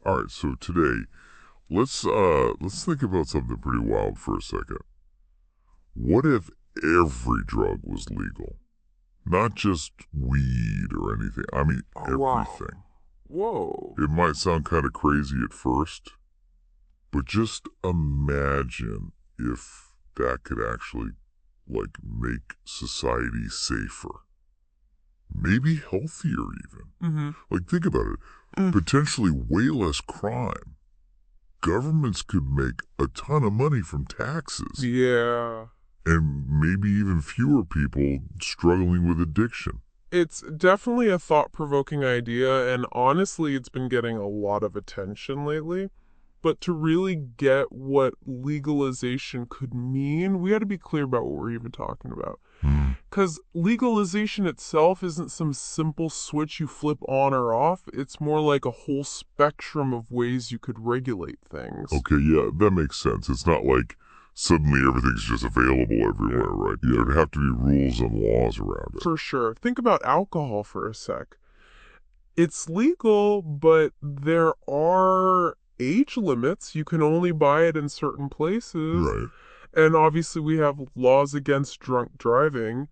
All right, so today, let's think about something pretty wild for a second. What if every drug was legal? Not just weed or anything. I mean, Oh, wow. everything. Whoa. It might sound kind of crazy at first, but just imagine if that could actually, make society safer. Maybe healthier, even. Mm-hmm. Think about it. Potentially way less crime. Governments could make a ton of money from taxes. Yeah. And maybe even fewer people struggling with addiction. It's definitely a thought-provoking idea, and honestly, it's been getting a lot of attention lately. But to really get what legalization could mean, we got to be clear about what we're even talking about. Hmm. Because legalization itself isn't some simple switch you flip on or off. It's more like a whole spectrum of ways you could regulate things. Okay, yeah, that makes sense. It's not like suddenly everything's just available everywhere, right? Yeah, there'd have to be rules and laws around it. For sure. Think about alcohol for a sec. It's legal, but there are age limits. You can only buy it in certain places. Right. And obviously, we have laws against drunk driving.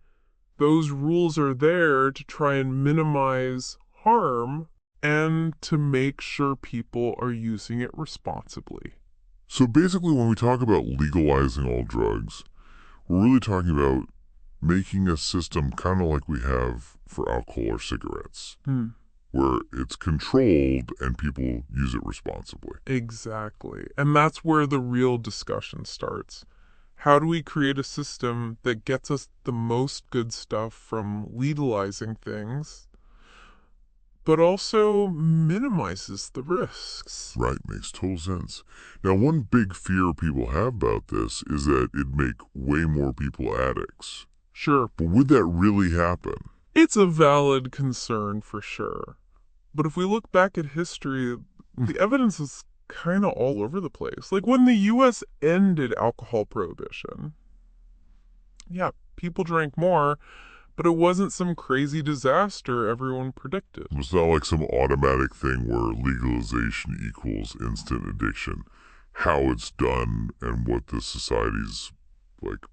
Those rules are there to try and minimize harm and to make sure people are using it responsibly. So basically, when we talk about legalizing all drugs, we're really talking about making a system kind of like we have for alcohol or cigarettes, where it's controlled and people use it responsibly. Exactly. And that's where the real discussion starts. How do we create a system that gets us the most good stuff from legalizing things, but also minimizes the risks? Right, makes total sense. Now, one big fear people have about this is that it'd make way more people addicts. Sure, But would that really happen? it's a valid concern for sure. But if we look back at history, the evidence is kind of all over the place. Like when the US ended alcohol prohibition, yeah, people drank more, but it wasn't some crazy disaster everyone predicted. It's not like some automatic thing where legalization equals instant addiction. How it's done and what the society's like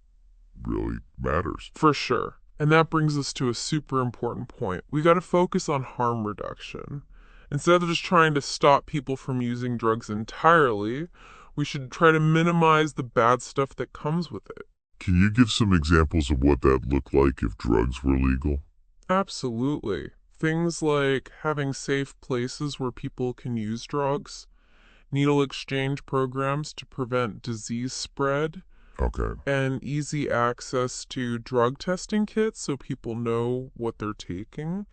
really matters. For sure. And that brings us to a super important point. We got to focus on harm reduction. Instead of just trying to stop people from using drugs entirely, we should try to minimize the bad stuff that comes with it. Can you give some examples of what that looked like if drugs were legal? Absolutely. Things like having safe places where people can use drugs, needle exchange programs to prevent disease spread, Okay. and easy access to drug testing kits so people know what they're taking.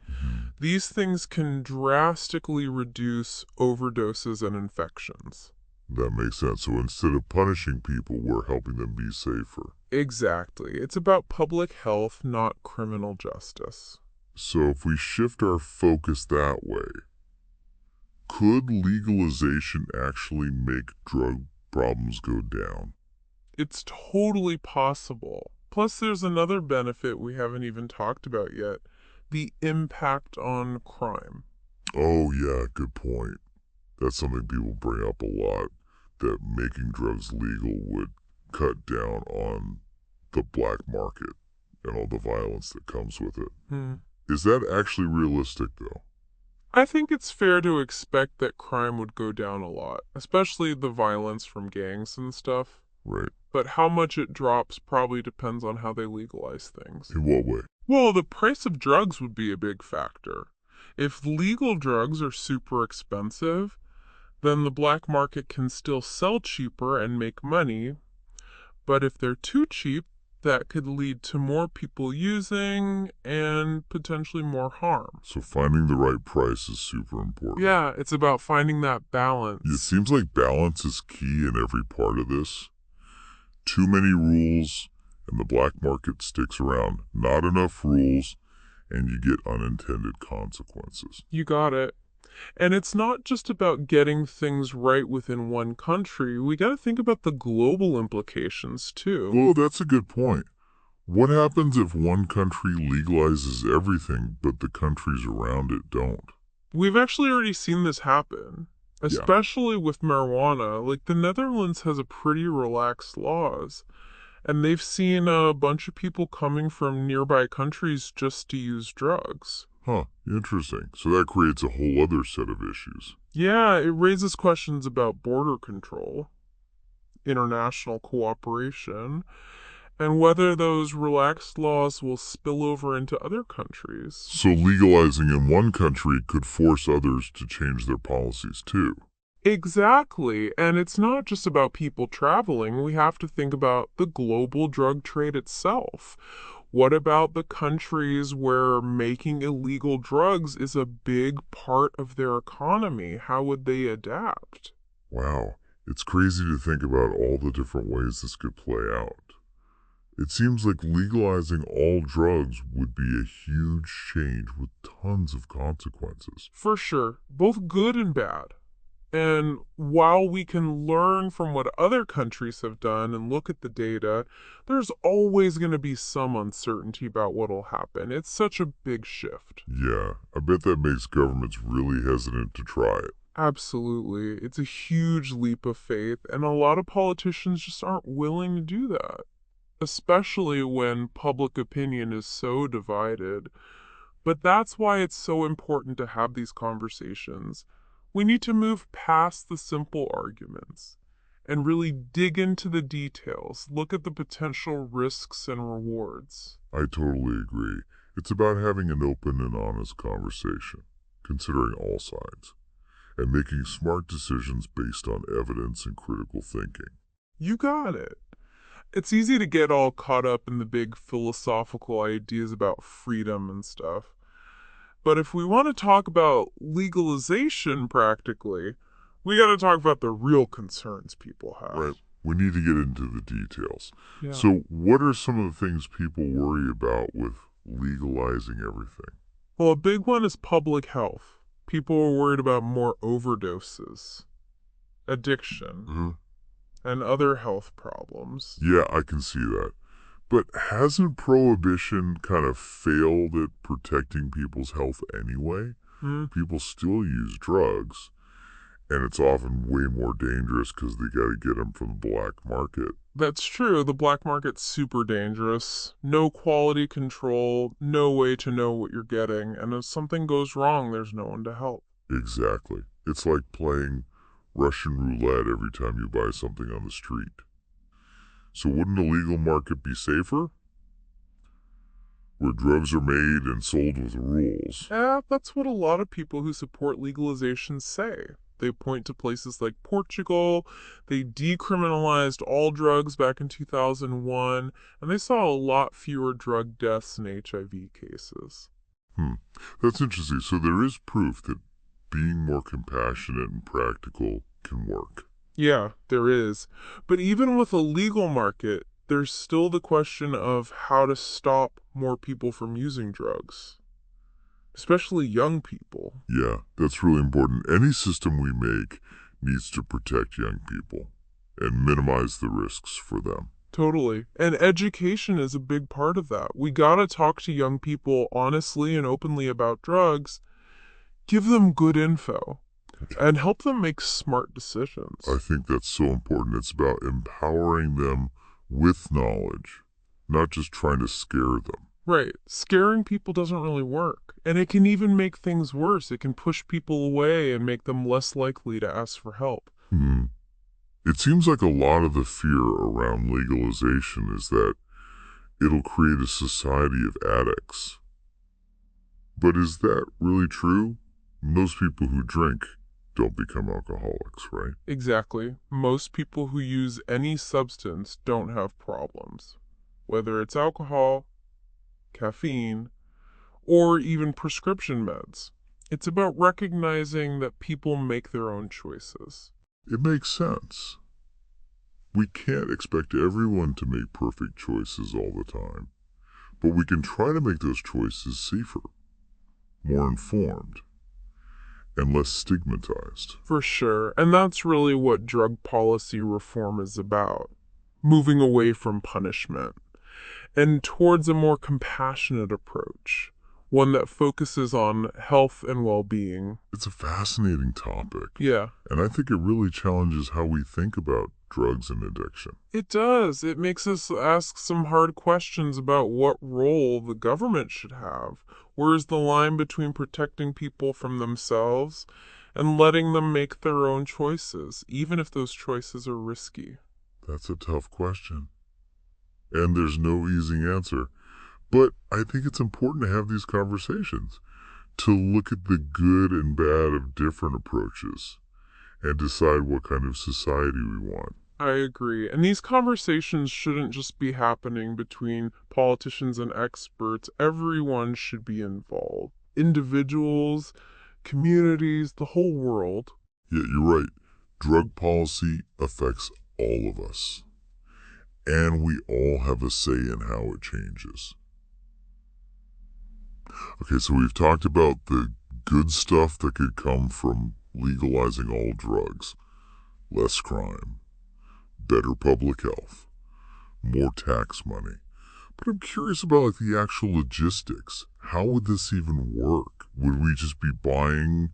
These things can drastically reduce overdoses and infections. That makes sense. So instead of punishing people, we're helping them be safer. Exactly. It's about public health, not criminal justice. So if we shift our focus that way, could legalization actually make drug problems go down? It's totally possible. Plus, there's another benefit we haven't even talked about yet, the impact on crime. Oh yeah, good point. That's something people bring up a lot, that making drugs legal would cut down on the black market and all the violence that comes with it. Is that actually realistic though? I think it's fair to expect that crime would go down a lot, especially the violence from gangs and stuff. Right. But how much it drops probably depends on how they legalize things. In what way? Well, the price of drugs would be a big factor. If legal drugs are super expensive, then the black market can still sell cheaper and make money. But if they're too cheap, that could lead to more people using and potentially more harm. So finding the right price is super important. Yeah, it's about finding that balance. It seems like balance is key in every part of this. Too many rules and the black market sticks around. Not enough rules and you get unintended consequences. You got it. And it's not just about getting things right within one country. We got to think about the global implications too. Oh, that's a good point. What happens if one country legalizes everything but the countries around it don't? We've actually already seen this happen. Yeah. especially with marijuana. Like the Netherlands has a pretty relaxed laws, and they've seen a bunch of people coming from nearby countries just to use drugs. Huh. Interesting. So that creates a whole other set of issues. Yeah, it raises questions about border control, international cooperation, and whether those relaxed laws will spill over into other countries. So legalizing in one country could force others to change their policies too. Exactly. And it's not just about people traveling. We have to think about the global drug trade itself. What about the countries where making illegal drugs is a big part of their economy? How would they adapt? Wow. It's crazy to think about all the different ways this could play out. It seems like legalizing all drugs would be a huge change with tons of consequences. For sure, both good and bad. And while we can learn from what other countries have done and look at the data, there's always going to be some uncertainty about what will happen. It's such a big shift. Yeah, I bet that makes governments really hesitant to try it. Absolutely. It's a huge leap of faith, and a lot of politicians just aren't willing to do that, especially when public opinion is so divided. But that's why it's so important to have these conversations. We need to move past the simple arguments and really dig into the details, look at the potential risks and rewards. I totally agree. It's about having an open and honest conversation, considering all sides, and making smart decisions based on evidence and critical thinking. You got it. It's easy to get all caught up in the big philosophical ideas about freedom and stuff. But if we want to talk about legalization practically, we got to talk about the real concerns people have. Right. We need to get into the details. Yeah. So, what are some of the things people worry about with legalizing everything? Well, a big one is public health. People are worried about more overdoses, addiction, Uh, and other health problems. yeah, I can see that. But hasn't prohibition kind of failed at protecting people's health anyway? Hmm? People still use drugs, and it's often way more dangerous because they got to get them from the black market. That's true. The black market's super dangerous. No quality control, no way to know what you're getting, and if something goes wrong, there's no one to help. Exactly. It's like playing Russian roulette every time you buy something on the street. So wouldn't a legal market be safer? Where drugs are made and sold with rules. Yeah, that's what a lot of people who support legalization say. They point to places like Portugal. They decriminalized all drugs back in 2001, and they saw a lot fewer drug deaths and HIV cases. That's interesting. So there is proof that being more compassionate and practical can work. Yeah, there is. But even with a legal market, there's still the question of how to stop more people from using drugs, especially young people. Yeah, that's really important. Any system we make needs to protect young people and minimize the risks for them. Totally. And education is a big part of that. We gotta talk to young people honestly and openly about drugs, give them good info, and help them make smart decisions. I think that's so important. It's about empowering them with knowledge, not just trying to scare them. Right. Scaring people doesn't really work. And it can even make things worse. It can push people away and make them less likely to ask for help. It seems like a lot of the fear around legalization is that it'll create a society of addicts. But is that really true? Most people who drink don't become alcoholics, right? Exactly. Most people who use any substance don't have problems, whether it's alcohol, caffeine, or even prescription meds. It's about recognizing that people make their own choices. It makes sense. We can't expect everyone to make perfect choices all the time, but we can try to make those choices safer, more informed, and less stigmatized. For sure. And that's really what drug policy reform is about. Moving away from punishment and towards a more compassionate approach, one that focuses on health and well-being. It's a fascinating topic, Yeah. and I think it really challenges how we think about drugs and addiction. It does. It makes us ask some hard questions about what role the government should have. Where is the line between protecting people from themselves and letting them make their own choices, even if those choices are risky? That's a tough question, and there's no easy answer. But I think it's important to have these conversations, to look at the good and bad of different approaches and decide what kind of society we want. I agree. And these conversations shouldn't just be happening between politicians and experts. Everyone should be involved. Individuals, communities, the whole world. Yet you're right, drug policy affects all of us, and we all have a say in how it changes. Okay, so we've talked about the good stuff that could come from legalizing all drugs. Less crime, better public health, more tax money. But I'm curious about the actual logistics. How would this even work? Would we just be buying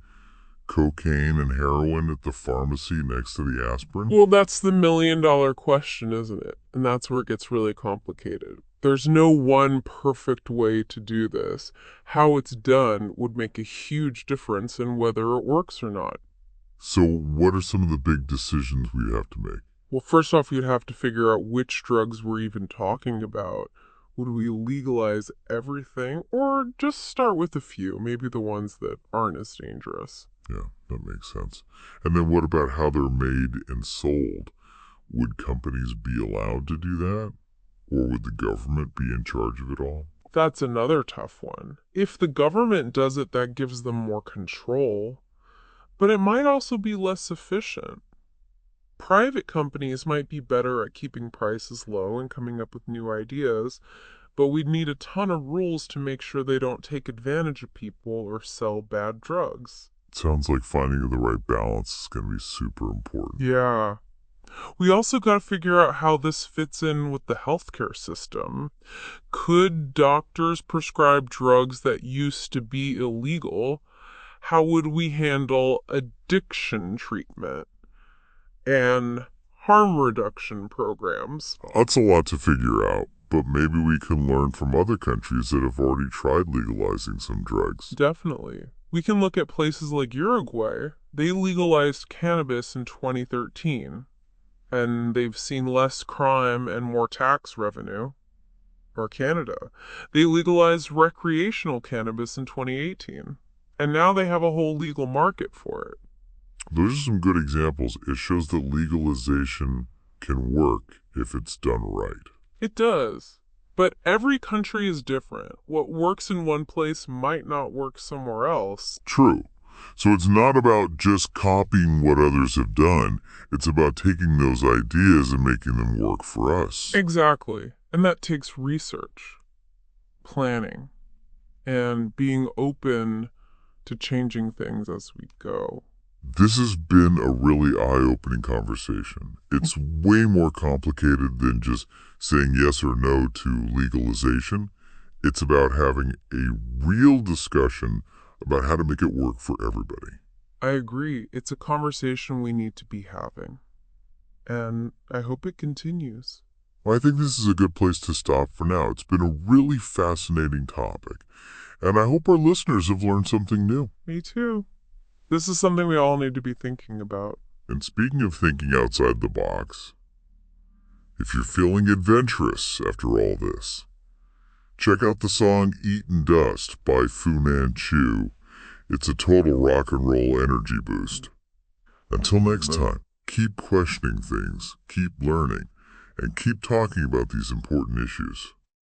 cocaine and heroin at the pharmacy next to the aspirin? Well, that's the million-dollar question, isn't it? And that's where it gets really complicated. There's no one perfect way to do this. How it's done would make a huge difference in whether it works or not. So what are some of the big decisions we have to make? Well, first off, you'd have to figure out which drugs we're even talking about. Would we legalize everything or just start with a few, maybe the ones that aren't as dangerous? Yeah, that makes sense. And then what about how they're made and sold? Would companies be allowed to do that? Or would the government be in charge of it all? That's another tough one. If the government does it, that gives them more control, but it might also be less efficient. Private companies might be better at keeping prices low and coming up with new ideas, but we'd need a ton of rules to make sure they don't take advantage of people or sell bad drugs. Sounds like finding the right balance is going to be super important. Yeah. We also got to figure out how this fits in with the healthcare system. Could doctors prescribe drugs that used to be illegal? How would we handle addiction treatment and harm reduction programs? That's a lot to figure out, but maybe we can learn from other countries that have already tried legalizing some drugs. Definitely. We can look at places like Uruguay. They legalized cannabis in 2013, and they've seen less crime and more tax revenue. Or Canada. They legalized recreational cannabis in 2018, and now they have a whole legal market for it. Those are some good examples. It shows that legalization can work if it's done right. It does. But every country is different. What works in one place might not work somewhere else. True. So it's not about just copying what others have done. It's about taking those ideas and making them work for us. Exactly. And that takes research, planning, and being open to changing things as we go. This has been a really eye-opening conversation. It's way more complicated than just saying yes or no to legalization. It's about having a real discussion about how to make it work for everybody. I agree. It's a conversation we need to be having. And I hope it continues. Well, I think this is a good place to stop for now. It's been a really fascinating topic, and I hope our listeners have learned something new. Me too. This is something we all need to be thinking about. And speaking of thinking outside the box, if you're feeling adventurous after all this, check out the song Eatin' Dust by Fu Manchu. It's a total rock and roll energy boost. Until next time, keep questioning things, keep learning, and keep talking about these important issues.